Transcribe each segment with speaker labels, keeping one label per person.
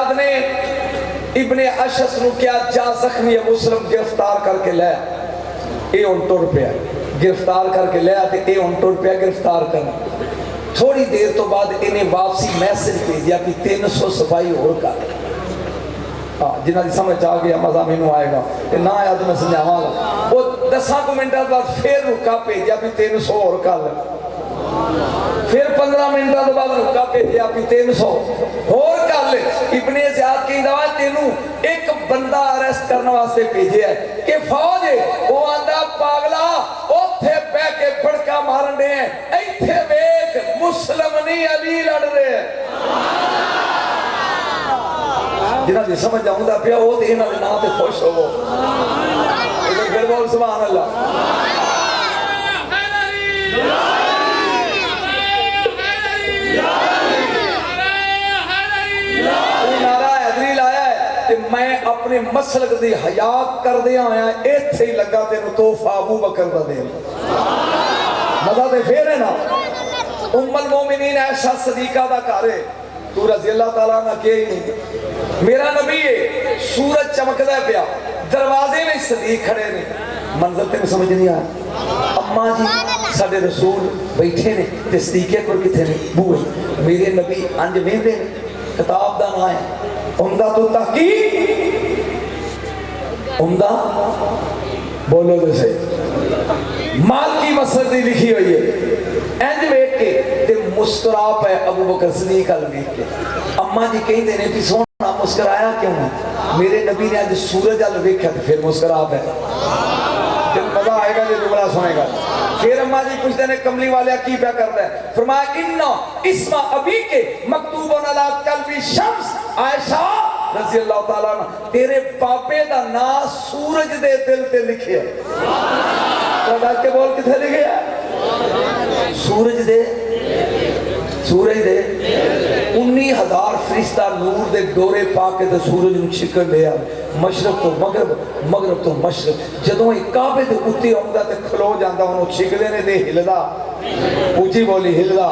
Speaker 1: زیاد نے ابن اشعث نو کیا جا زخمی مسلم گرفتار کر کے لیا، اے ان ٹر پیا گرفتار کر کے لیا تے اے ان ٹر پیا گرفتار کرنا۔ تھوڑی دیر تو بعد انہیں واپسی میسج بھیجیا کہ 300 سپاہی اور کر، جنہاں دی سمجھ آ گیا مزہ مینوں آئے گا، کہ نہ آیا تو میں سمجھاواں گا۔ وہ 10 منٹوں بعد پھر رکا بھیجیا کہ 300 اور کر، پھر 15 منٹوں بعد رکا بھیجیا کہ 300 اور کر لے۔ ابن زیاد کہندا ہے تینوں ایک بندہ اریسٹ کرنے واسطے بھیجیا ہے کہ فوج ہے، وہ آندا پاگلا اوتھے بہ کے بھڑکا مارن دے ہیں، ایتھے ویکھ مسلم نہیں علی لڑ رہے ہیں۔ جنہاں دی سمجھ آؤں دا پیا وہ تے انہاں دے نام تے خوش ہو، پھر بول سبحان اللہ۔ میں اپنے مسلک دی حیات کر دیا آیا ایتھے ہی لگا تینوں توفہ ابو بکر دا دے مزہ تے پھر ہے نا۔ ام المومنین عائشہ صدیقہ دا کارے تو رضی اللہ تعالیٰ نہ کہ ہی نہیں، میرا نبی ہے، سورج چمکدا پیا، دروازے میں صدیق کھڑے نے، منظر تے میں سمجھ نہیں آیا۔ اماں جی ساڈے رسول بیٹھے نے تے صدیق اکبر کتھے نے بوئے، میرے نبی انج ویندے نے، کتاب دا نام ہے عمدہ تو تحقیق، عمدہ بولو جیسے مال کی مسجد لکھی ہوئی ہے، اینج ویٹ کے تے مسکرا پہ ابو بکر صدیق ویٹ کے۔ اماں جی کہیں دینے پی سونا مسکرایا کیوں ہے؟ میرے نبی نے آج سورج آل ویکھا تو پھر مسکرا پہ، جب مزہ آئے گا جو جملہ سنے گا۔ پھر اماں جی کچھ دینے کملی والے کی پہ کر رہے ہیں، فرمایا انہا اسم ابی کے مکتوبون علی قلبی شمس، عائشہ رضی اللہ تعالیٰ عنہ تیرے پاپے دا نا سورج دے دل تے لکھے ہے۔ تو ڈال کے بول کتھے لکھے ہے؟ سورج دے، سورج دے 19,000 فرشتہ نور دے ڈورے پاکے دے سورج نو چھکن دے مشرق تو مغرب، مغرب تو مشرق، جدوں ایک کعبے دے اتے آمدہ تے کھلو جاندہ انہوں چھکدے نے دے ہلدا، اونچی بولی ہلدا،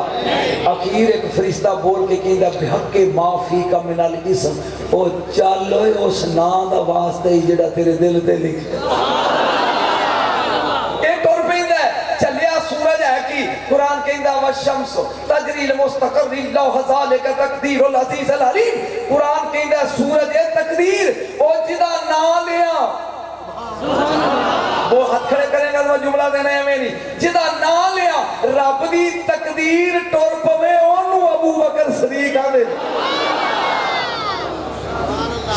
Speaker 1: اخیر ایک فرشتہ بول کے کہندہ بحق معافی کا من الاسم، او چالوئے اس نام دا واسطے ہی جڑا تیرے دل تے لکھے۔ ایک اور پہندہ ہے چلیا سورج ہے کی قرآن کہندہ والشمس تجری لمستقر اللہ ذالک تقدیر العزیز العلیم، قرآن کہندہ سورج ہے تقدیر، او جدا نا لیا وہ ہاتھ کھڑے کریں گا تو جملہ دینا ہے میں نہیں، جدا نا لیا رب دی تقدیر ٹور پوے انہوں ابو بکر صدیق آدھے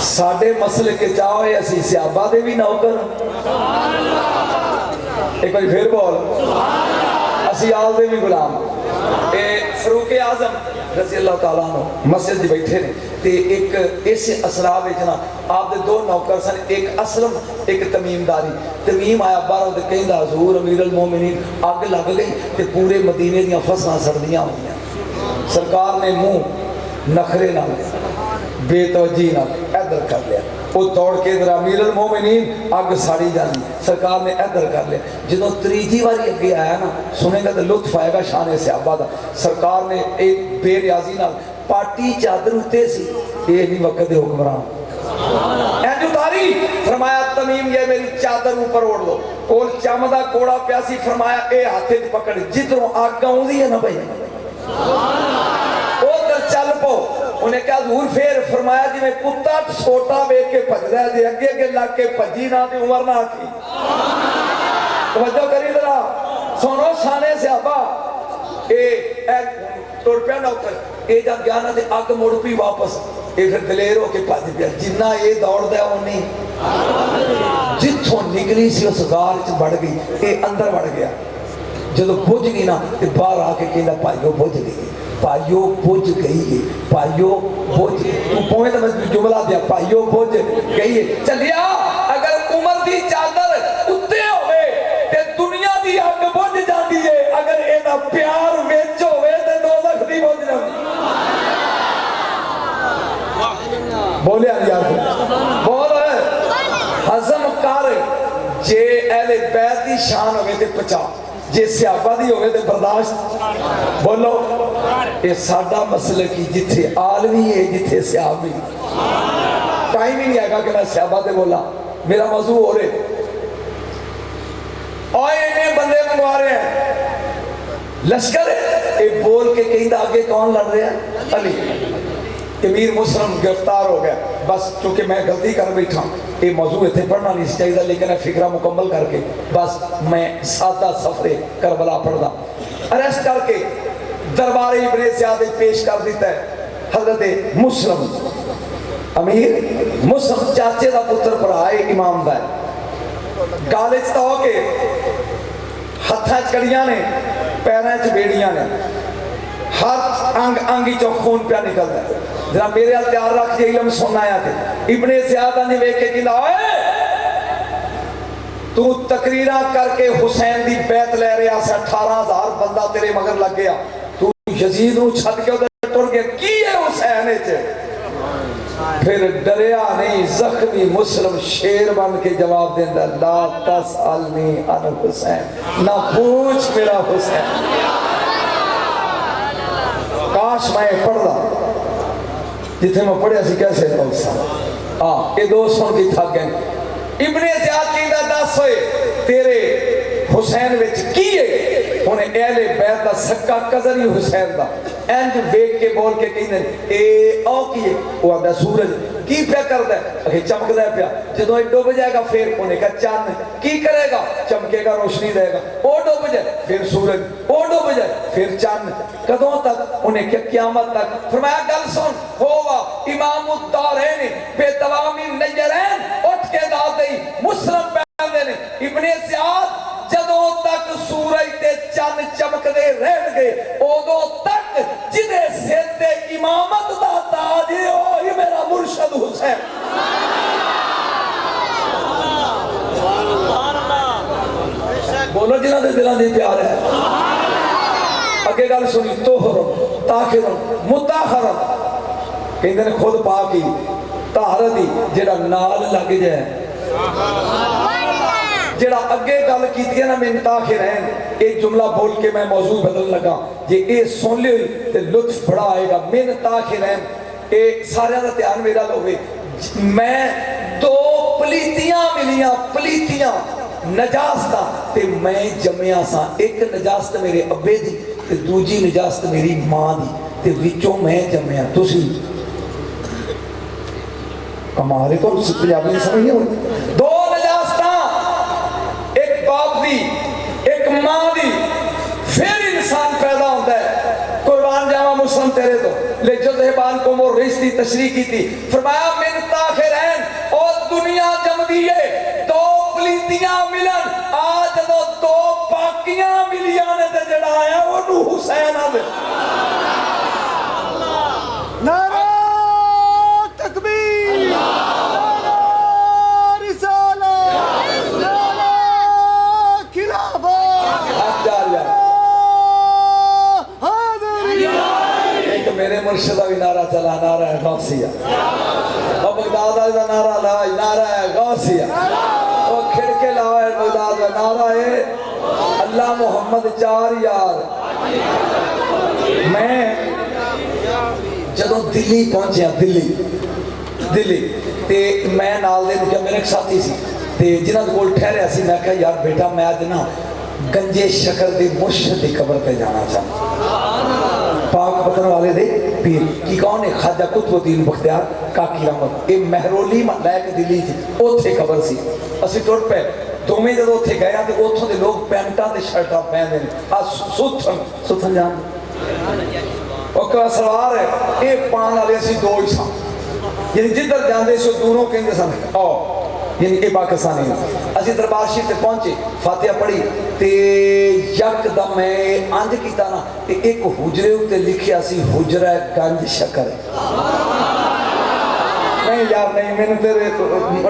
Speaker 1: ساڑھے مسئلے کے چاہوے اسی صحابہ دے بھی نوکر، ایک بار پھر بول اسی آل دے بھی غلام۔ فاروق اعظم رضی اللہ تعالیٰ عنہ مسجد دی بیٹھے نے تے ایک ایسے اسراب اچنا آپ دے 2 نوکر سن، ایک اسلم ایک تمیم داری۔ تمیم آیا بارہ دے کہیں دا حضور امیر المومنین آگ لگ گئی تے پورے مدینے دیاں فصلیں سردیاں ہوئیں، سرکار نے منہ نخرے نہ بے توجہ نہ ادھر کر لیا، وہ توڑ کے ادھر امیر المومنین آگ ساڑی جانی، سرکار نے ادھر کر لیا۔ جنہوں تریجی واری اگے آیا نا سنے گا تو لطف آئے گا شان صحابہ دا، سرکار نے ایک بے ریاضی نہ پاٹی چادر ہوتے سی، یہ نہیں وقت دے حکمران اینجو تاری فرمایا تمیم یہ میری چادر اوپر اوڑ دو، اور چامدہ کوڑا پیاسی فرمایا اے ہاتھے پکڑ جتنوں آگ گاؤں دی ہے نا بھائی او در چل پو، انہیں کہا حضور پھر فرمایا جی میں کتا سوٹا بیک کے پھج رہا ہے اگے اگے لگ کے پھجی نہ دی عمر نہ کی۔ توجہ کری ذرا سنو شانے صحابہ، اے توڑ پیا نوکر اے جب گیا نہ دے آگ موڑ پی واپس، اے پھر دلیر ہو کے پھج پیا، جنہ اے دوڑ دیا انہیں جتھوں نکلی سی اس غار چ بڑھ گئی، اے اندر بڑھ گیا، جدو بجھ گئی نا تے باہر آ کے کہنا پائیو بجھ گئی، پائیو بجھ گئی ہے، پائیو بجھ، تو پویں تو میں جملہ دیا پائیو بجھ گئی ہے۔ چلیا اگر عمر دی چادر اتے ہوئے تے دنیا دی آگ بجھ جاتی ہے، اگر اینا پیار ویچ ہوئے تے دوزخ دی بجھ جاتی بولے آلیار بول ہے حضم کار جے اہل بیت دی شان ہوئے تے پچا، جے صحابہ دی ہوئے تے برداشت بولو، اے ساڑھا مسئلہ کی جتھے عالمی ہے جتھے صحابی ٹائم ہی نہیں آئے گا کہ میں صحابہ سے بولا، میرا موضوع ہو رہے اور انہیں بندے منگوا رہے ہیں لشکر ہے، ایک بول کے کہیں دا آگے کون لڑ رہے ہیں؟ علی۔ امیر مسلم گرفتار ہو گیا، بس چونکہ میں غلطی کر بیٹھا، یہ موضوع اتنے پڑھنا نہیں چاہیے لیکن فکرہ مکمل کر کے بس میں سادہ سفر کربلا پڑھ دا، اریسٹ کر کے دربار ابن زیاد پیش کر دیتا ہے حضرت مسلم، امیر مسلم چاچے دا پتر پر آئے امام دا ہے، گالچ تا ہو کے ہتھاں چکڑیاں نے پیریں چ بیڑیاں نے، ہر انگ انگی چو خون پہ نکل ہے، ذرا میرے تیار رکھ دیا علم سننا آیا تھے۔ ابن زیادہ نے ویک کے کہا اے تو تقریرہ کر کے حسین دی بیعت لے رہا سے 18,000 بندہ تیرے مگر لگ گیا، تو یزید نو چھٹ کے ادھر ٹر گیا، کی ہے حسین چھے؟ پھر ڈریا نہیں، زخمی مسلم شیر بن کے جواب دیندہ، لا تسألنی عن حسین، نہ پوچھ میرا حسین۔ کاش میں پڑھ رہا جتنے میں پڑھیا سی کیسے دوستا یہ دو سن کی تھک گئے۔ ابن زیاد کی دا دس ہوئے تیرے حسین وچ کیے انہیں اہل بیت دا سکا قذر ہی حسین دا اینج بیک کے بول کے کہیں اے او کیے وہ آدھا سورج کی پہ کر دے اکھے چمک دے پیا جدو ایک ڈوب جائے گا پھر انہیں کہا چاند کی کرے گا چمکے گا روشنی دے گا او ڈوب جائے پھر سورج او ڈوب جائے پھر چاند کدوں تک انہیں کیا قیامت تک فرمایا گل سن ہوا امام الدارین بے توامی نیرین اٹھ کے دادئی مسلم پہن دینے ابن زیاد جدوں تک سورج تے چند چمک دے رہن گئے اودوں تک جدے سیتے امامت دا تاج ہے او یہ میرا مرشد حسین بولو جنہ دے دلان دے پیار ہے اگے گل سنی توہرم تاخرم متاخرم کہیں دے خود پاکی طہارتی جڑا نال لگ جائے جڑا اگے گل کیتی ہے نا میں تاخر ہیں ایک جملہ بول کے میں موضوع بدل لگا یہ اے سن لے تے لطف بڑا آئے گا من تاخر ہیں اے سارے دا دھیان میرا لوگے میں دو پلیتیاں ملیاں پلیتیاں نجاستہ تے میں جمعیاں سا ایک نجاست میرے ابے دی تے دوجی نجاست میری ماں دی تے وچوں میں جمعیاں تو سی ہمارے تو پنجابی نہیں سمجھ نہیں ہوئی دو نجاستاں ایک باپ دی ایک ماں دی پھر انسان پیدا ہوتا ہے قربان جاوا مسلم تیرے تو لے جو دہبان کو مور رشتی تشریح کی تھی فرمایا من تاخرین اور دنیا جم دیئے دو پلیتیاں ملن آج دو پاکیاں ملیاں نے تے جڑا آیا وہ نو حسین آدھے
Speaker 2: نعرہ تکبیر نعرہ رسالت نعرہ خلافت
Speaker 1: ایک میرے مرشدہ بھی نعرہ چلا نعرہ غوثیہ اور بغدادہ کا نعرہ لائی نعرہ غوثیہ اور کھڑکے لائی بغداد کا نعرہ ہے اللہ محمد چار یار میں جدوں دلی پہنچیا دلی تے میں نال دے کیا میرے ایک ساتھی سی تے جنہاں کول ٹھہریا سی میں کہا یار بیٹا میں آج نا گنجے شکر دی مرشد دی قبر پہ جانا چاہتا پاک پتن والے دے پیر کی کون ہے خواجہ قطب الدین بختیار کاکی رحمت یہ مہرولی لائق دلی تھی اوتھے قبر سی اسی ٹوٹ پہ دومیں جب اوتھے گیا تے اوتھوں دے لوگ پینٹاں تے شرٹاں پہن دے ستھن جان وقت سوار ہے ایک پان والے اسی دو ہی سان یعنی جدھر جاندے سے دونوں کہیں سن آؤ یعنی اے پاکستانی اسی دربار شریف تے پہنچے فاتحہ پڑھی تے یک دم میں آنج کیتا نا تے ایک حجرے ہوتے لکھیا سی حجرہ گنج شکر نہیں یار نہیں میں نے تیرے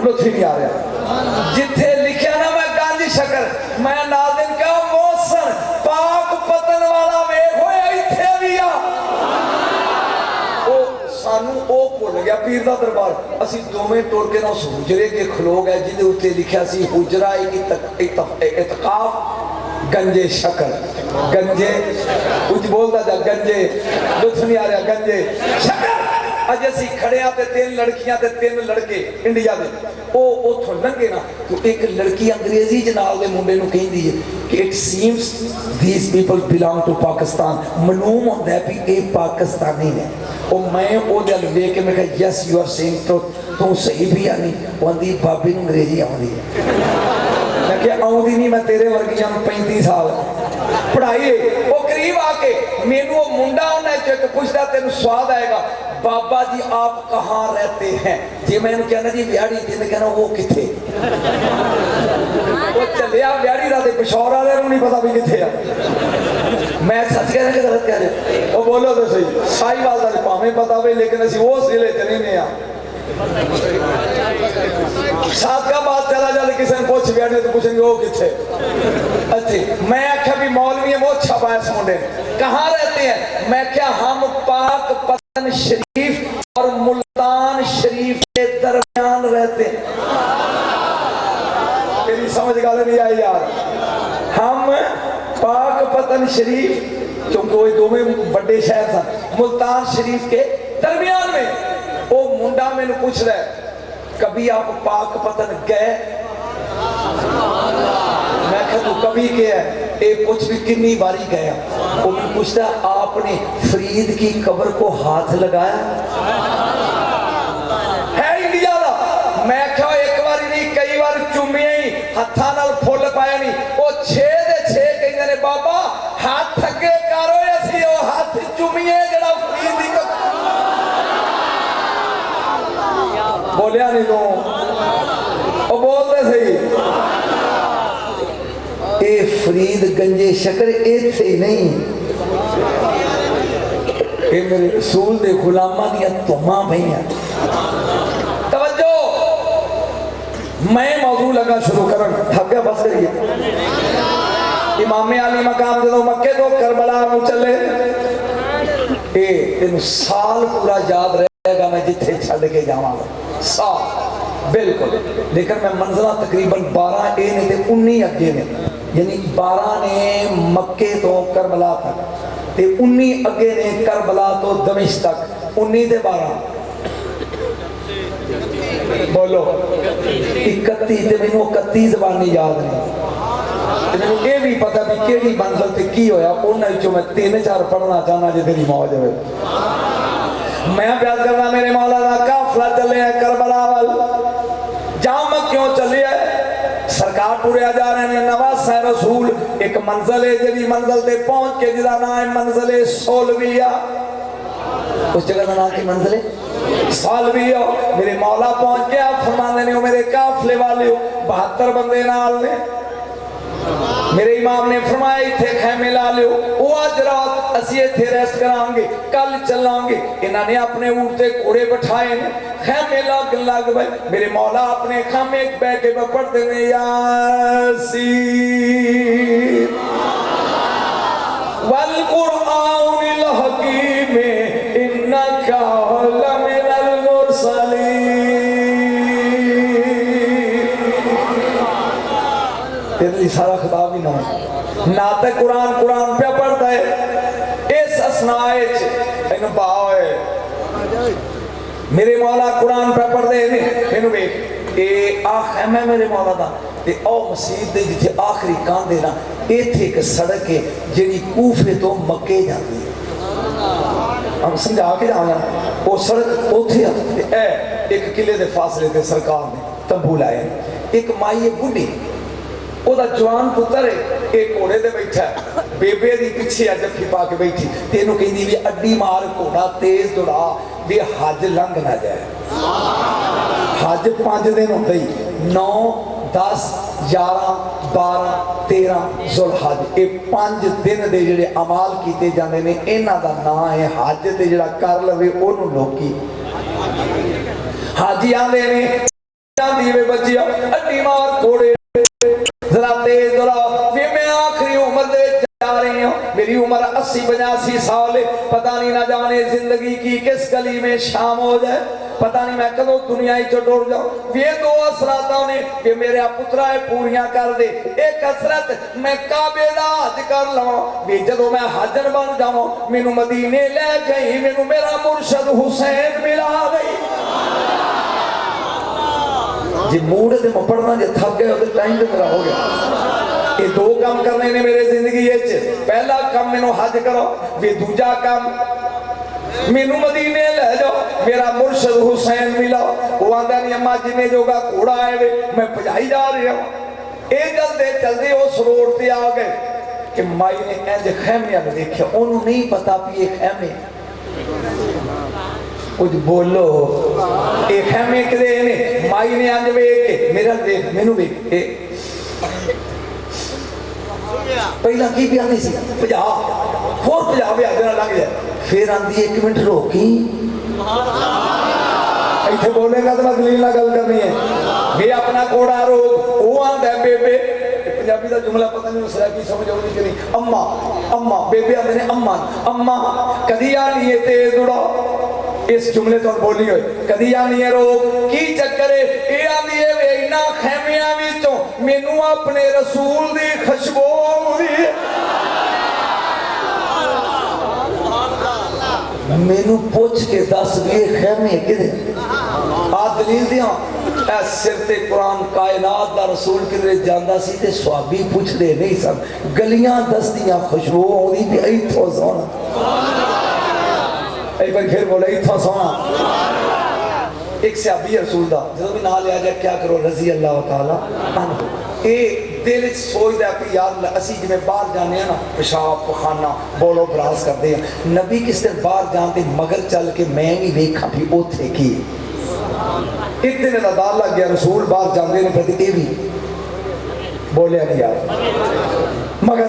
Speaker 1: لطف ہی نہیں آ رہا جتھے لکھیا نا میں گنج شکر میں ناظم کا موسن پاک پتن والا ویکھ ہوئے ایتھے بھی آ سانو او بھول گیا پیر دا دربار اسی دوویں ٹوڑ کے نہ اس حجرے کے کھلو گئے جدے اوتے لکھیا سی حجرہ اعتقاف گنجے شکر گنجے کچھ بولتا جا گنجے لطف نہیں آ رہا گنجے شکر अज असी खड़े हाँ ते 3 लड़कियां ते 3 लड़के इंडिया दे ਉਹ ਉਥੋਂ ਲੰਘੇ ਨਾ ਤੇ ਇੱਕ ਲੜਕੀ ਅੰਗਰੇਜ਼ੀ ਜਨਾਬ ਦੇ ਮੁੰਡੇ ਨੂੰ ਕਹਿੰਦੀ ਹੈ ਕਿ it seems these people belong to Pakistan ਮਾਲੂਮ ਹੁੰਦਾ ਹੈ ਵੀ ਇਹ ਪਾਕਿਸਤਾਨੀ ਨੇ ਉਹ ਮੈਂ ਉਹਦੇ ਵੱਲ ਵੇਖ ਕੇ ਮੈਂ ਕਿਹਾ ਯੈਸ ਯੂ ਆਰ ਸੇਇੰਗ ਤੂੰ ਸਹੀ ਵੀ ਆ ਨਹੀਂ ਉਹਦੀ ਬਾਬੀ ਨੂੰ ਅੰਗਰੇਜ਼ੀ ਆਉਂਦੀ ਹੈ ਮੈਂ ਕਿਹਾ ਆਉਂਦੀ ਨਹੀਂ ਮੈਂ ਤੇਰੇ ਵਰਗੀਆਂ ਨੂੰ 35 ਸਾਲ ਪੜ੍ਹਾਈ ਉਹ ਕਰੀਬ ਆ ਕੇ ਮੈਨੂੰ ਉਹ ਮੁੰਡਾ ਉਹਨੇ ਚੈੱਕ ਪੁੱਛਦਾ ਤੈਨੂੰ ਸਵਾਦ ਆਏਗਾ बाबा जी आप कहाँ रहते हैं जी मैं कहना जी व्याड़ी जी ने कहना वो किथे वो चलिया व्याड़ी दा ते पिशौर वाले नूं नहीं पता भी किथे आ मैं सच कह रहा कि गलत कह रहे ओ बोलो तो सही साहिवाल दा भावें पता होवे लेकिन असीं उस जिले च नहीं आ साथ का बात चला जाए किसी ने पूछ व्याड़ी तो पूछेंगे वो किथे अच्छे मैं आख्या भी मौलवी है वो छपा इस मुंडे कहाँ रहते हैं मैं क्या हम पाक शरीफ और मुल्तान शरीफ के दरमियान रहते हैं मेरी समझ गल नहीं आई यार हम पाक पतन शरीफ क्योंकि वो दोवें बड़े शहर थे मुल्तान शरीफ के दरमियान में वो मुंडा मैंने पूछ रहा है कभी आप पाक पतन गए मैं कहा तू कभी गया ये कुछ भी कितनी बारी गया वो भी पूछता आपने फरीद की कब्र को हाथ लगाया है इंडिया का मैं क्या एक बार नहीं कई बार चूमिया ही हथा नाल फुल पाया नहीं वो 6 दे 6 कहते ने बाबा हाथ अगे करो असी वो हाथ चूमिए जरा फरीद की बोलिया नहीं तू वो बोलते सही ए फरीद गंजे शकर इत्थे नहीं ये मेरे रसूल दे गुलामां दियां तुमां पईयां तवज्जो मैं मौजू लगा शुरू करन थक गया बस करिए इमाम अली मकाम जदों मक्के तो करबला नूं चले ए तेनू साल पूरा याद रहेगा मैं जिथे छड्ड के जावांगा साल बिल्कुल लेकिन मैं मंजिला तकरीबन 12 ए ने ते 19 अगे ने यानी 12 ने मक्के तो करबला तक ते 19 अगे ने करबला तो दमिश्क तक 19 ते 12 बोलो 31 ते मैनू 31 ज़बानी याद नहीं मैनू ये भी पता भी केड़ी मंजिल ते की होया उन्हां विचों मैं 3-4 पढ़ना चाहना जे तेरी मौज होवे मैं प्यार करना मेरे मौला दा काफला चले करबला वाल जाम क्यों चले सरकार टुरिया जा रहे हैं नवासा रसूल एक मंजिल है जी मंजिल ते पहुंच के जिदा नाम है मंजिल सोलविया उस जगह का नाम की मंजिल है सोलविया मेरे मौला पहुंच गया फरमाने ने मेरे काफले वाले 72 बंदे नाल ने मेरे इमाम ने फरमाया इथे खैमे ला लियो वो आज रात असी इथे रेस्ट करांगे कल चलांगे इन्होंने अपने ऊंट ते घोड़े बिठाए ने खैमे लग गए मेरे मौला अपने खैमे बैठ के पढ़ते ने यासीन वल कुरआनिल हकीम इन्नका लमिनल मुरसलीन तेरे सारा खिताब ही ना तो कुरान पे पढ़ता है इस असनाए इन भाव है मेरे मौला कुरान पे पढ़ते हैं इन वेख ए आख मैं मेरे मौला दा ते ओ मस्जिद दे जिथे आखिरी कांदे ना इथे एक सड़क है जेडी कूफे तो मक्के जाती है हम समझा के जाना वो सड़क उथे ए एक किले दे फासले ते सरकार ने तंबू लाए एक माई बुढ़ी ओदा जवान पुत्र है एक घोड़े ते बैठा बेबे दी पीछे जफ्फी पा के बैठी तेनू कहंदी भी अड्डी मार घोड़ा तेज दौड़ा भी हज लंघ ना जाए हज 5 दिन होंदे ही 9 10 11 12 13 जुलहज ये 5 दिन दे जेडे अमाल कीते जांदे ने इन्हां दा नाम है हज ते जेड़ा कर लवे ओनू लोकी हाजी आंदे ने जांदी वे बच्चिया अड्डी मार घोड़े जरा तेज दौड़ा मैं आखिरी उम्र दे जा रही हूँ मेरी उम्र 80-85 साल है पता नहीं ना जाने जिंदगी की किस गली में शाम हो जाए पता नहीं मैं कदों दुनिया चो टुर जाऊं। ये दो असरात ने कि मेरे पुत्रा पूरियां कर दे। एक असरत मैं काबे दा हज कर लवां, भी जदों मैं हाजर बन जावां मैनू मदीने ले गई, मैनू मेरा मुर्शद हुसैन मिला गई। जी मूड ते मैं पढ़ना जे थक गए तो टाइम तो मेरा हो गया। ये दो काम करने ने मेरे जिंदगी पहला काम मैनू हज करो, वे दूजा काम मैनू मदीने ले जाओ, मेरा मुर्शद हुसैन मिला। वो आंदा नहीं अम्मा जिन्हें जोगा घोड़ा आए वे मैं भजाई जा रहा हूं। ये चलते चलते उस रोड से आ गए कि माई ने इंज खैमिया में देखा, उन्होंने नहीं पता भी ये खैमे कुछ बोलो ये खैमे किदे ने। माई ने अंज वेख के मेरा देख मैनू वेख पहला की भी आती सी 50 होर 50 भी आदे लंघ जाए, फिर आंदी 1 मिनट रोकी इतने बोलेगा तो मैं दलील गल करनी है। ये अपना घोड़ा रोक, वो आंदा बेबे पंजाबी का जुमला पता नहीं उसरा की समझ आउंदी कि नहीं। अम्मा अम्मा बेबे आंदे ने अम्मा अम्मा कदी आ नहीं है तेज उड़ा। इस जुमले तो बोली हो कदी आ नहीं है रोक की चक्कर है। ये आंदी है वे इना खैमियां विचों मैनू अपने रसूल दी खुशबू आउंदी है। मैनू पूछ के दस भी खैमे किदे आ दलील दिया सिर ते कुरान कायनात दा रसूल किधरे जांदा सी ते स्वाबी पुछदे नहीं सन, गलियां दसदियां खुशबू आउंदी भी इथों सोना। एक बार फिर बोले इथों सोना। एक सहाबी रसूल दा जदों भी नाम लिया जाए क्या करो रजी अल्लाह तआला अन्हु, ये दिल सोचता कि यार असी जिवें बाहर जाने ना पेशाब पखाना बोलो बरास करते हैं, नबी किस दिन बाहर जाते मगर चल के मैं भी वेखा भी उथे की। एक दिन का दाल लग गया रसूल बाहर जाते हैं प्रति ये भी बोलिया नहीं यार मगर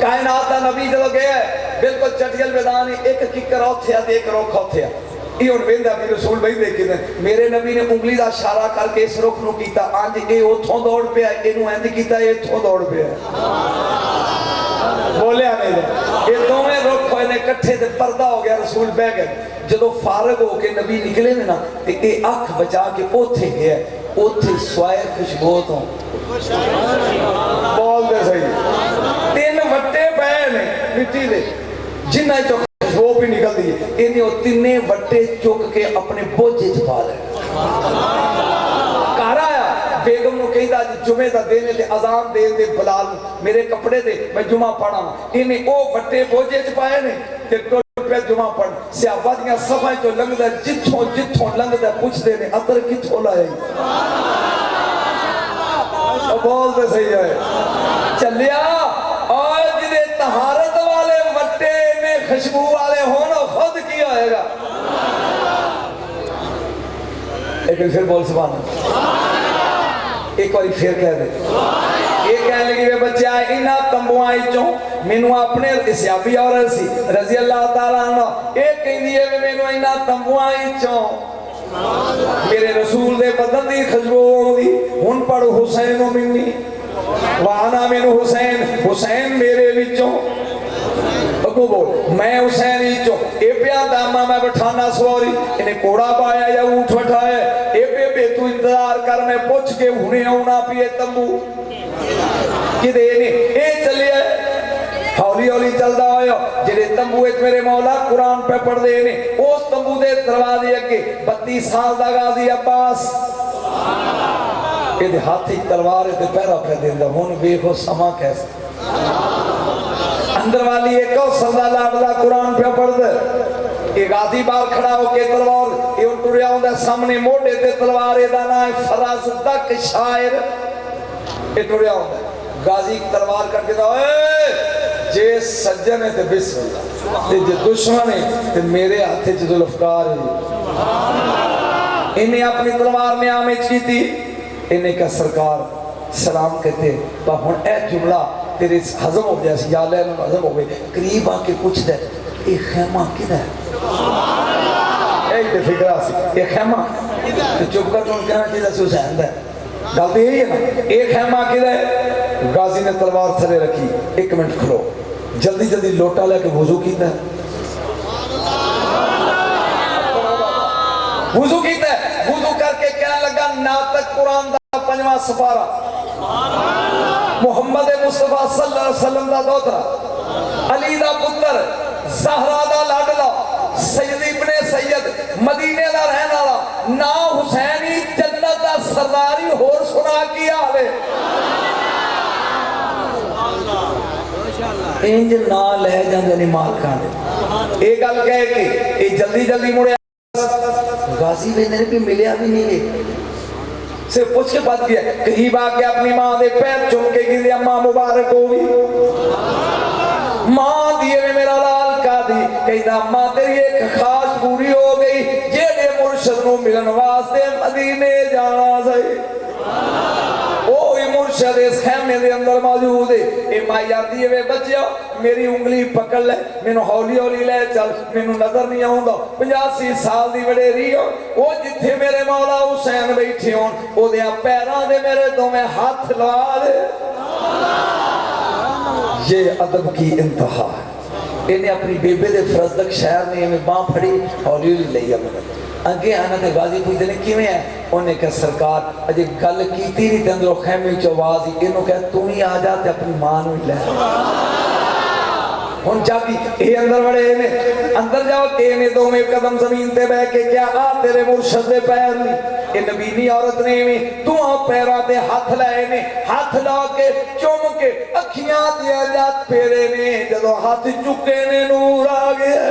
Speaker 1: कायनात का नबी जो गया बिल्कुल चटियल मैदान एक किकर उथे एक रुख उथे ये हुण वेंदा भी रसूल बही देखे मेरे नबी ने उंगली का इशारा करके इस रुख नूं कीता, अंज ये उथों दौड़ पिया, इहनूं इंज कीता ये इथों दौड़ पिया। बोलिया नहीं ये दोवें रुख होए ने इकट्ठे ते पर्दा हो गया, रसूल बह गए। जदों फारग हो के नबी निकले ने ना ते ये अख बचा के ओथे गया, ओथे स्वाए खुशबू तो बोल दे सही 3 वट्टे पे ने मिट्टी दे जिन्ना चो वो भी निकलती है। इन्हें तिने वट्टे चुक के अपने बोझे च पा ले घर आया बेगम नूं कहंदा जुमे दा दिन ते अजान दे दे बिलाल मेरे कपड़े दे मैं जुमा पढ़ा। इन्हें ओ वट्टे बोझे च पाए ने ते टुर पे जुमा पढ़ सहाबा दियां सफां चों लंघदा जिथों जिथों लंघदा पुछदे ने अतर किथों लाया बोल दे सही है चलिया और जिदे तहारत वाले वट्टे में खुशबू वाले होना खुद की होएगा। एक फिर बोल सुभान एक बार फिर कह दे ये कह लगी वे बच्चा इन्ना तंबुआ चो मैनू अपने सहाबी औरत सी रजी अल्लाह तआला अन्हा ये कहंदी है वे मैनू इन्ना तंबुआ चो मेरे रसूल दे बदन दी खुशबू आउंदी। हुण पढ़ हुसैन मिन्नी वाना मैनू हुसैन हुसैन मेरे विचों अगो बोल मैं हुसैन विचों ए पिया दामा मैं बैठाना सवारी इन्हें घोड़ा पाया या ऊंट बैठाया ए बेबे तू इंतजार कर मैं पूछ के हुणे आउणा पिए तंबू किदे ने ए चलिए हौली हौली चलदा होया जेडे तंबू विच मेरे मौला कुरान पे पढ़दे ने उस तंबू दे दरवाजे अगे 32 साल दा गाजी अब्बास ये हाथी तलवार ते पहरा पे देंदा। हुण वेखो समा कैसा अंदर वाली एक सदा लाडला कुरान पे पढ़द ये गाजी बाहर खड़ा होके तलवार ये टुरिया हुंदा सामने मोढे ते तलवार दा नाम है फराज तक शायर ये टुरिया हुंदा गाजी तलवार करके दा ओए जे सज्जन है ते बिस्मिल्लाह ते जे दुश्मन है ते मेरे हाथ च जुल्फकार है। इन्हें अपनी तलवार ने आमिज की थी इन्हें का सरकार सलाम कहते पर हुण ए जुमला तेरे हजम हो गया या ले हजम हो गए करीब आके पूछदा ये खैमा किदा है एक फिक्रा सी ये खैमा तो चुप कर तुम कहना चाहिए सी हुसैन दा गल तो यही है ना ये खैमा किदा है। गाजी ने तलवार थले रखी 1 मिनट खलो जल्दी जल्दी लोटा लेके वुजू कीता وضو کیتا ہے وضو کر کے کہنے لگا ناطق قرآن دا 5واں سپارہ محمد مصطفیٰ صلی اللہ علیہ وسلم دا دوترا علی دا پتر زہرا دا لاڈلا سید ابن سید مدینے دا رہن والا نا حسینی جنت دا سرداری ہور سنا کیا ہے انج نہ لے جاندے نے مال کھانے ایک گل کہے کہ یہ جلدی جلدی مڑے غازی ویندے نے بھی ملیا بھی نہیں ہے سے پوچھ کے بات کیا قریب آ کے اپنی ماں دے پیر چوم کے گندے ماں مبارک ہوئی ماں دیے میں میرا لال کا دی کہیدہ ماں تیری ایک خواہش پوری ہو گئی جیڑے مرشد نو ملن واسطے مدینے جانا سہی اوہی مرشد اس خیمے دے اندر موجود ہے اے ماں یادی ہے بچیا میری انگلی پکڑ لے میں نو ہولی ہولی لے چل میں نو نظر نہیں آؤں گا 85 سال دی بڑے رہی ہو وہ جتھے میرے مولا حسین بیٹھے ہوں وہ دیا پیران دے میرے دو میں ہاتھ لوا دے یہ ادب کی انتہا ہے انہیں اپنی بیبے دے فرزدک شہر نے ہمیں باں پھڑی ہولی ہولی لئی مدد انگے آنا تے غازی پوچھتے ہیں کیویں ہے انہیں کہا سرکار اجے گل کیتی نہیں تے اندروں خیمے وچ آواز ہی انہوں کہا تم ہی آ جا تے اپنی ماں نو لے ہن جاگی اے اندر بڑے نے اندر جاؤ کہ نے دو میں قدم زمین تے بہ کے کیا آ تیرے مرشد دے پیر نہیں اے نبینی عورت نے میں تو آ پیراں تے ہاتھ لائے نے ہاتھ لا کے چوم کے اکھیاں دیا جات پھیرے نے جدوں ہاتھ چکے نے نور آ گیا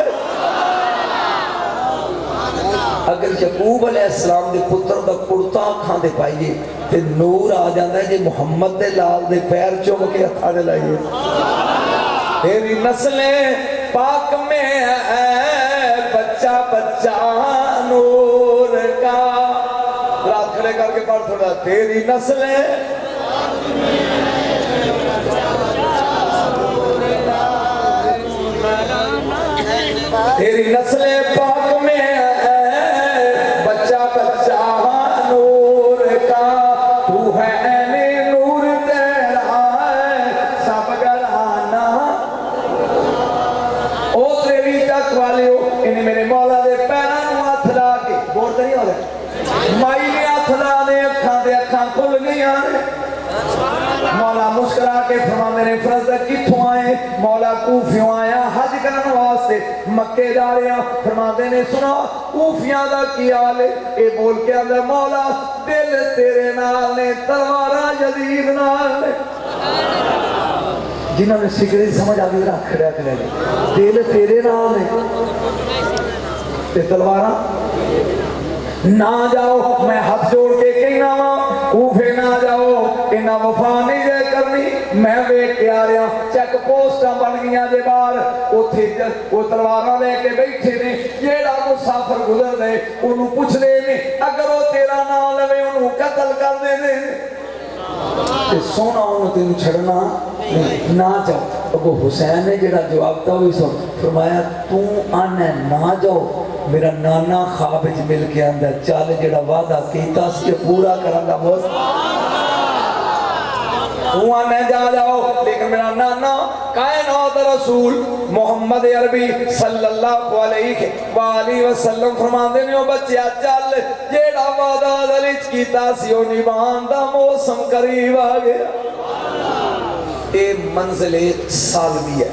Speaker 1: اگر یعقوب علیہ السلام دے پتر دا کرتا کھان دے پائیے تے نور آ جاندہ ہے جے محمد دے لال دے پیر چوم کے ہتھا دے لائیے تیری نسلیں پاک میں ہے بچہ بچہ نور کا رات کھڑے کر کے پڑھ تھوڑا تیری نسلیں تیری نسلیں پاک میں مولا مسکرا کے فرما میرے فرزدک کتھوں آئے مولا کوفیوں آیا حج کرن واسطے مکے جا رہے ہیں فرما نے سنا کوفیاں دا کیا لے اے بول کے اندر مولا دل تیرے نال نے تلوارا یزید نال نے جنہوں نے سگری سمجھ آگے رکھ رہے دل تیرے نال نے تے تلوارا نہ جاؤ میں ہاتھ جوڑ کے کہنا ہوں کوفے نہ جاؤ انہا وفا نہیں دے کرنی میں بیٹھ کے آ رہا چیک پوسٹاں بن گیا جے بار وہ تلواراں لے کے بیٹھے نے جیڑا مسافر گزر دے انہوں پوچھ دے نے اگر وہ تیرا نام لوے انہوں قتل کر دے دے سونا انہوں تینوں چھڑنا نہ جاؤ ابو حسین نے جڑا جواب تھا ہوئی سن فرمایا تو آنے نہ جاؤ میرا نانا خواب اچ مل کے اندر چال جڑا وعدہ کیتا اس کے پورا کرنگا بہت تو آنے جا جاؤ لیکن میرا نانا کائنات رسول محمد عربی صلی اللہ علیہ وآلہ وسلم فرمان دینے ہو بچیا چل جیڑا وعدہ دلچ کیتا سیو نیبان دا موسم قریب آگیا اے منزل سالوی ہے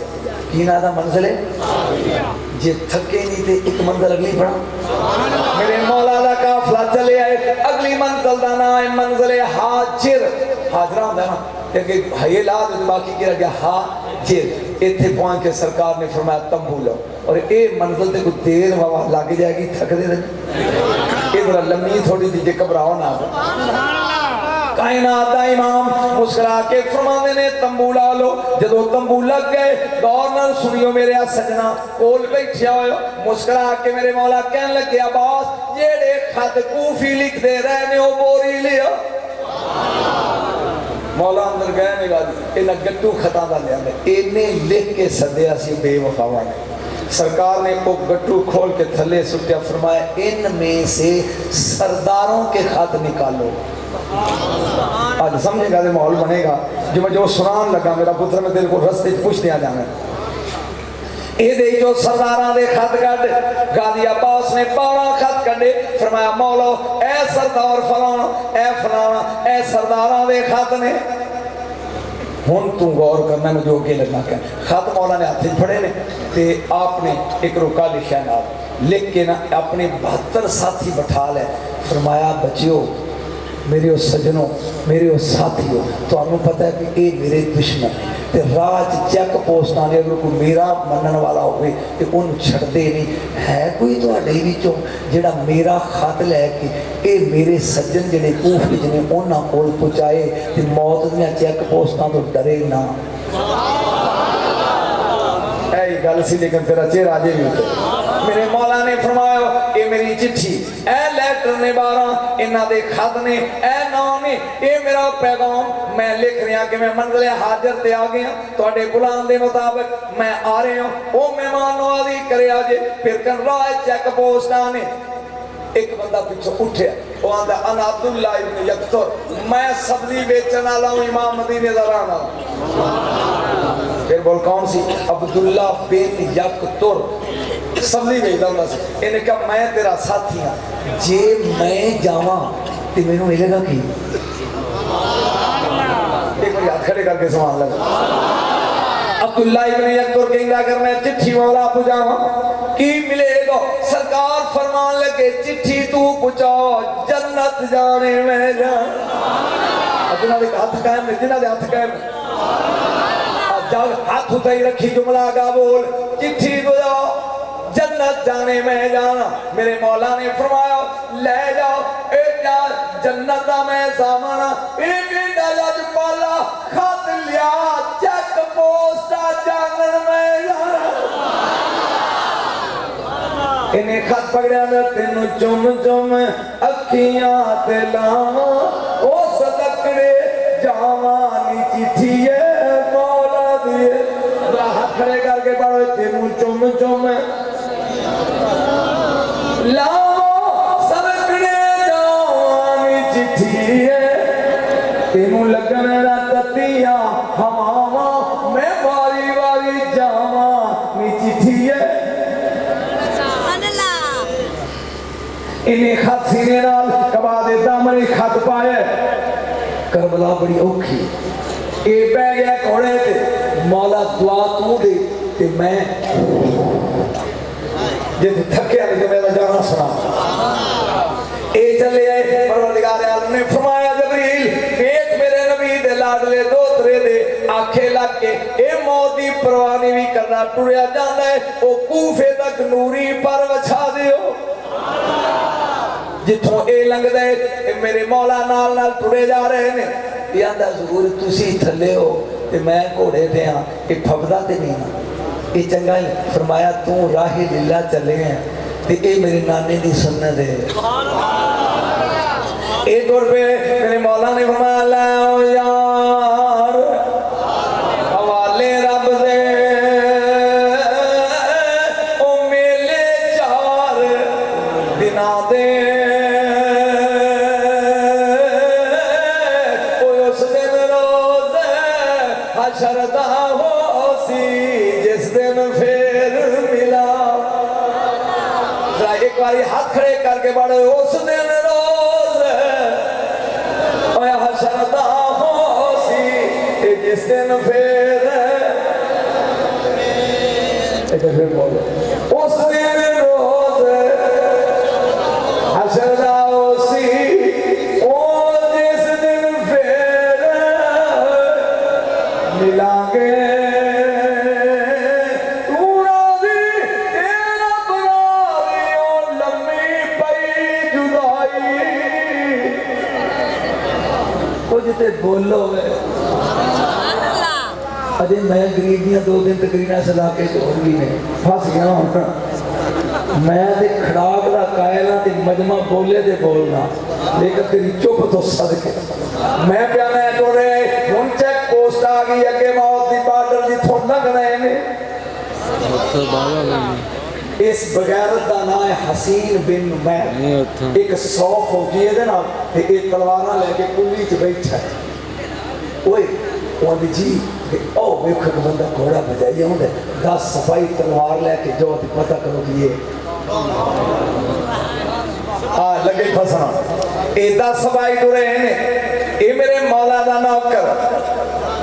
Speaker 1: کینا دا منزل ہے جے تھکے نہیں تھے ایک منزل اگلی پڑھا میرے مولا دا کافلہ چلے آئے اگلی منزل دا نا ہے منزل حاجر حاجرہ ہوں نا کہ یہ لاد باقی کی رہ گیا حاجر ایتھے پوائن کے سرکار نے فرمایا تمبو لو اور اے منزل تے کچھ دیر ہوا لگ جائے گی تھک دے دے ادھر لمحی تھوڑی دیجے کبراؤ نہ کائنات دا امام مسکرا کے فرمانے نے تمبو لا لو جدو تمبو لگ گئے گورنر سنیو میرے سجنا کول بیٹھیا ہوئے مسکرا کے میرے مولا کہنے لگے عباس جیڑے خط کوفی لکھ دے رہنے ہو بوری لیا مولا اندر گئے نہیں گا انہا گٹو خطا دا لیا انہیں لکھ کے صدیہ سی بے وفاوانے سرکار نے کو گٹو کھول کے تھلے سٹیا فرمایا ان میں سے سرداروں کے خط نکالو آج سمجھے گا دے محول بنے گا جو میں جو سنان لگا میرا پتر میں تیرے کو رستے پوچھ دیا جانا یہ جو सरदारां दे खत कढ़ गाजी अब्बास ने 12 खत कढ़े फरमाया मौलो ए सरदार फलाना ए सरदारां दे खत ने हुण तू गौर करना मैं जो अगे लगा कर खत मौला ने हाथ फड़े ने ते आपने एक रुका लिखा नाल लिख के ना अपने 72 साथी बैठा लै फरमाया बच्चियो मेरे ओ सजनों मेरे ओ साथियों तुहानू पता है कि ये मेरे दुश्मन है ते राज चेक पोस्ट आने अगर कोई मेरा मनन वाला होवे ते उन्हें छड़दे नहीं है कोई तुहाडे विचों जिहड़ा मेरा खत लैके ये मेरे सज्जन जिहड़े कूफी ने उन्हां कोल पहुंचाए ते मौत दीआं चेक पोस्टां तो डरे ना ऐ गल सी लेकिन तेरा चेहरा अजे भी मेरे मौला ने फरमाया ये मेरी चिट्ठी ए लैटर ने 12 इन्हां दे खत ने ए नाम ने ये मेरा पैगाम मैं लिख रहा कि मैं मंजिल हाजिर ते आ गया तुहाडे गुलाम दे मुताबिक मैं आ रहा हूं ओ मेहमान नवाजी करे अजे फिर कन राह चेक पोस्ट आने एक बंदा पीछे उठे वो आंदा अना अब्दुल्ला इब्न यकतुर मैं सब्जी बेचने वाला हूं इमाम मदीने दा रहना फिर बोल कौन सी अब्दुल्ला बिन यकतुर सब्जी बेचता हूं इन्हें कहा मैं तेरा साथी हाँ जे मैं जावा तो मैनू मिलेगा की एक बार हाथ खड़े करके सवाल लगा अब्दुल्ला इब्न यकतुर कहंदा अगर मैं चिट्ठी मौला पहुंचावा की मिलेगा सरकार फरमान लगे चिट्ठी तू पहुंचाओ जन्नत जाने में जा जिन्हां दे हाथ कायम ने जिन्हां दे हाथ कायम जब हाथ उठाई रखी जुमला का बोल चिट्ठी पहुंचाओ जन्नत जाने में जाना मेरे मौला ने फरमाया ले जाओ ए जा जन्नत दा मैं सामना एक दलज पाला खत लिया चेक पोस्ट जानन में जाना इन्हें खत पकड़िया ने तेनू चुम चुम अखियां ते लावा ओ सदकड़े जावानी चिट्ठी है मौला दी हाथ खड़े करके पढ़ो तेनू चुम चुम तेनू लगन ततिया हवावा मैं बारी बारी जावा नी चिट्ठी है इन्हें खत सीने नाल कबा दे दामन खत पाए करबला बड़ी औखी ए पै गया घोड़े ते मौला दुआ तू दे ते मैं जे थके तो मेरा जाना सुना ए चले आए परवरदिगार आलम ने फरमाया जबरील देख मेरे नबी दे लाडले दोतरे दे आखे लग के ए मौत दी परवाह नहीं भी करना टुरिया जांदा है ओ कूफे तक नूरी पर वछा दियो जिथों ए लंघदा है मेरे मौला नाल नाल टुरे जा रहे ने ये आंदा जरूर तुसी थले हो ते मैं घोड़े ते हां ए फबदा ते नहीं हां ये चंगा ही फरमाया तू राह लीला चले हैं ते ए मेरे नाने दी सुन्नत है एक और पे मेरे मौला ने फरमाया लाओ यार हवाले रब दे ओ मेले 4 दिना दे ओ उस दिन रोज हशर दा हो सी जिस दिन फिर मिला एक बारी हाथ खड़े करके बड़े उस दिन रोज हशरदा हो सी जिस दिन फिर बोलो उस दिन रोज हशरदा हो सी ओ जिस दिन फिर मिलांगे बोलो अजे मैं गरीब दियां 2 दिन तकरीना सदा के होर भी ने फस गया हूं मैं ते खड़ाक दा कायला ते मजमा बोले ते बोलना लेकिन तेरी चुप तो सदके मैं प्याना है तो रे हुन चेक पोस्ट आ गई अगे मौत दी बार्डर जिथों लंघना है इस बगैरत का नाम है हसीन बिन मैर एक 100 फौजी है ना तलवार लेके कुली च बैठा है ओए जी ओ वेखो एक बंदा घोड़ा बजाई आउंदा 10 सिपाही तलवार लेके जाओ तो पता करो कि ये लगे फसना। ये 10 सिपाही टुरे ने ये मेरे मौला दा नौकर,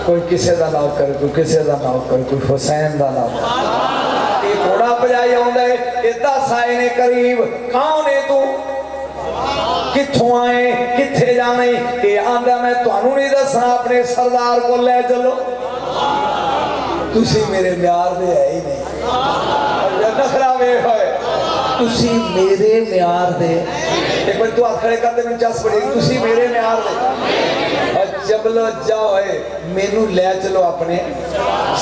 Speaker 1: कोई किसी का नौकर, कोई किसी का नौकर, कोई हुसैन का नौकर। ये घोड़ा बजाई आउंदा है, ये 10 आए ने करीब। कौन है तू, किथों आए, किथे जाने? ये आंदा मैं तुहानू नहीं दसना, अपने सरदार को ले चलो। तुसी मेरे म्यार दे है ही नहीं, नखरा वेख होए तुसी मेरे म्यार दे। एक बार तू हाथ खड़े कर दे, मैं चस पड़ेगी। तुसी मेरे म्यार दे, जबलो जाओ मैनू ले चलो अपने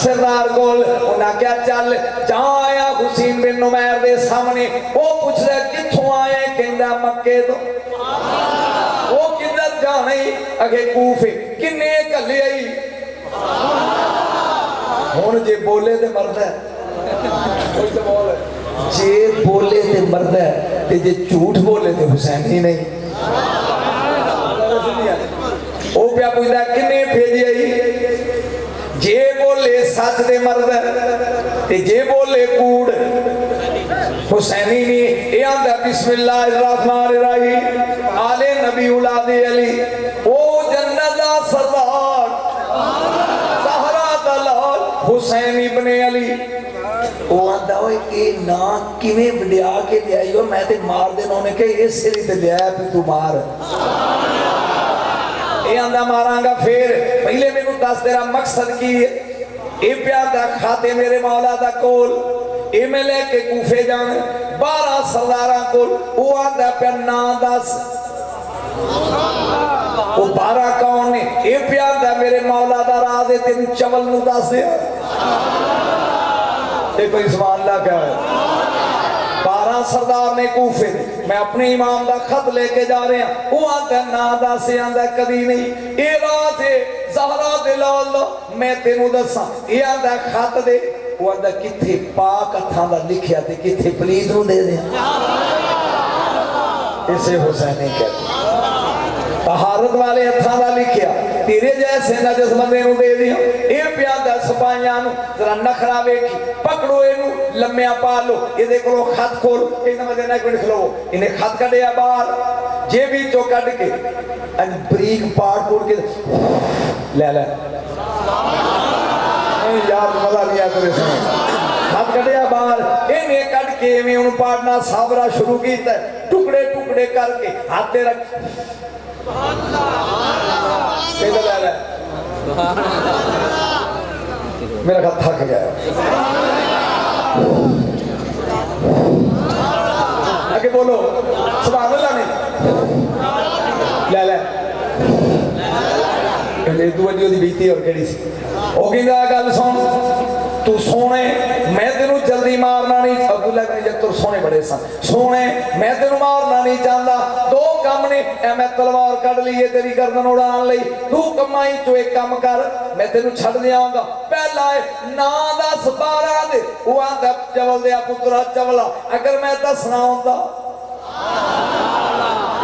Speaker 1: सरदार कोल। उन्हें क्या चल जा आया हुसैन बिन नुमैर दे सामने। वो पूछ रहा किथों आए, कहंदा मक्के तो। वो किधर जाने, अगे कूफे। किन्ने घले आई, हुण जे बोले ते मरदा कोई तो बोल, जे बोले ते मरदा ते जे झूठ बोले ते हुसैन ही नहीं। ओ पिया पूछदा किन्ने भेजी आई, जे बोले सच दे मरदा ते जे बोले कूड़ हुसैनी नहीं। ये आंदा बिस्मिल्लाहिर्रहमानिर्रहीम आले नबी औलादे अली। ओ जन्नत दा सरदार ज़हरा दा लाल हुसैन इब्ने अली। वो आंदा ओए ए ना किवें वडिया के लियाई हो, मैं ते मार देना। उन्हें कहा इस सिरी ते लिया फिर तू मार। ये आंदा मारांगा फिर, पहले मैनू दस तेरा मकसद की है। ये प्यार दा खाते मेरे मौला दा कोल, ये मैं लेके कूफे जाने 12 सरदारां कोल। वो आंदा प्या ना दस, वो 12 कौन ने? ये प्यार दा मेरे मौला दा राज है, तेन चवल नू दस दे। कोई सवाल ला क्या है? 12 सरदार ने कूफे, मैं अपने इमाम दा खत लेके जा रहे हैं। वो आंदा ना दस, आंदा कदी नहीं। ये राज है ज़हरा दे लाल, मैं तेनू दसा। ये आंदा खत दे। वो आंदा किथे पाक हत्थां दा लिखिया ते किथे पलीत नू दे दिया। इसे हुसैनी कहते, तहारत वाले हत्थां दा लिखिया तेरे जैसे नजस बंदे नू दे दिया। ये पिया दस सिपाहियां नू जरा नखरा वेखी, पकड़ो इनू लम्मिया पा लो, इहदे कोलों खत खोल। इन्हां मैं देना, एक मिनट खलो। इन्हें खत कढ़िया बाहर, जेबी चो कढ़ के बरीक पाट तोड़ के ले ले। यार मजा नहीं आता तेरे सुनो। खत कढ़िया बाहर, इन्हें कढ़ के इवें उन्हें पाड़ना साबरा शुरू कीता, टुकड़े टुकड़े करके हाथ ते रख। मेरा खत थक गया। आगे बोलो सुभान अल्लाह। नहीं ले ले तू वड्डी ओदी बीती और केड़ी सी। ओ कहंदा गल सुन, तू सोने मैं तेनू जल्दी मारना नहीं। अब्दुल्ला कहने जब तुर सोने बड़े सन, सोने मैं तेनू मारना नहीं चाहता। दो काम ने, मैं तलवार कढ़ ली है तेरी गर्दन उड़ान लई। तू कमाई चो एक काम कर, मैं तेनू छड़ दियांगा। पहला है ना दस 12 दे। वो आंदा चवल दे पुत्रा चवला, अगर मैं दसना होंदा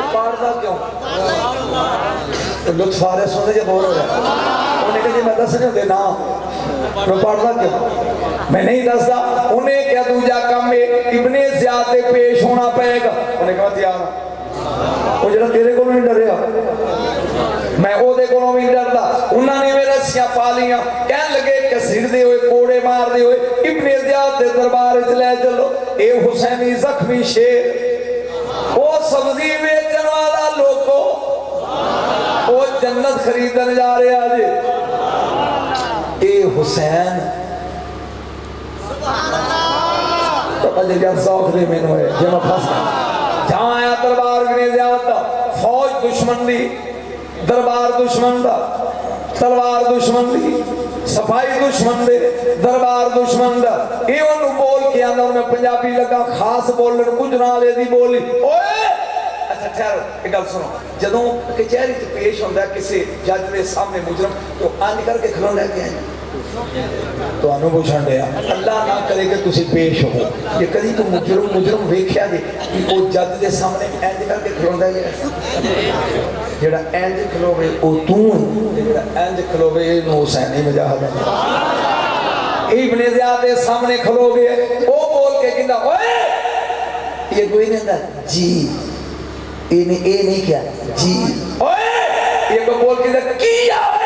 Speaker 1: पाड़दा क्यों? लोग सारे सुने जब बोल रहे उन्हें कहा जी मैं दस नहीं होते ना, मैं पढ़दा क्यों? मैं नहीं दसदा। उन्हें क्या दूजा काम है इब्ने ज़ियाद दे पेश होना पड़ेगा। उन्हें कहा त्यार वो जरा तेरे को नहीं डरिया, मैं ओदे को नहीं डरदा। उन्होंने मेरे रस्सियां पा लियां, कह लगे घसीटदे हुए कोड़े मारदे हुए इब्ने ज़ियाद दे दरबार च ले चलो। ए हुसैनी जख्मी शेर, वो सब्जी बेचने वाला लोगों, वो जन्नत खरीदने जा रहे आज। ए हुसैन तो अजय जब सौख दे मैनू है जब मैं फंस जहां आया दरबार में ज्यादा फौज दुश्मन दी, दरबार दुश्मन दा, तलवार दुश्मन दी, सफाई दुश्मन दे, दरबार दुश्मन दा। ये ओनू बोल के आंदा, मैं पंजाबी लगा खास बोलन गुजरां वाले दी बोली। ओए अच्छा ठहरो, एक गल सुनो। जदों कचहरी च पेश होंदा किसी जज के सामने मुजरम तो अंज करके खलोंदा क्या ਤੁਹਾਨੂੰ ਪੁੱਛਣ ਡਿਆ ਅੱਲਾ ਨਾ ਕਰੇ ਕਿ ਤੁਸੀਂ ਪੇਸ਼ ਹੋ ਜੇ ਕਦੀ ਤੂੰ ਮੁਜਰਮ ਵੇਖਿਆ ਜੇ ਕਿ ਉਹ ਜੱਜ ਦੇ ਸਾਹਮਣੇ ਇੰਜ ਕਰਕੇ ਖਲੋਂਦਾ ਜਿਹੜਾ ਇੰਜ ਖਲੋਵੇ ਉਹ ਤੂੰ ਹੈ ਤੇ ਜਿਹੜਾ ਇੰਜ ਖਲੋਵੇ ਇਹਨੂੰ ਹੁਸੈਨੀ ਮੁਜਾਹਿਦ ਇਬਨ ज़ियाद ਦੇ ਸਾਹਮਣੇ ਖਲੋਵੇ ਉਹ ਬੋਲ ਕੇ ਕਹਿੰਦਾ ਓਏ ਇਹ ਕੋਈ ਨਹੀਂ ਕਹਿੰਦਾ ਜੀ ਇਹ ਨਹੀਂ ਕਿਹਾ ਜੀ ਓਏ ਇਹ ਕੋ ਬੋਲ ਕੇ ਕੀ ਆ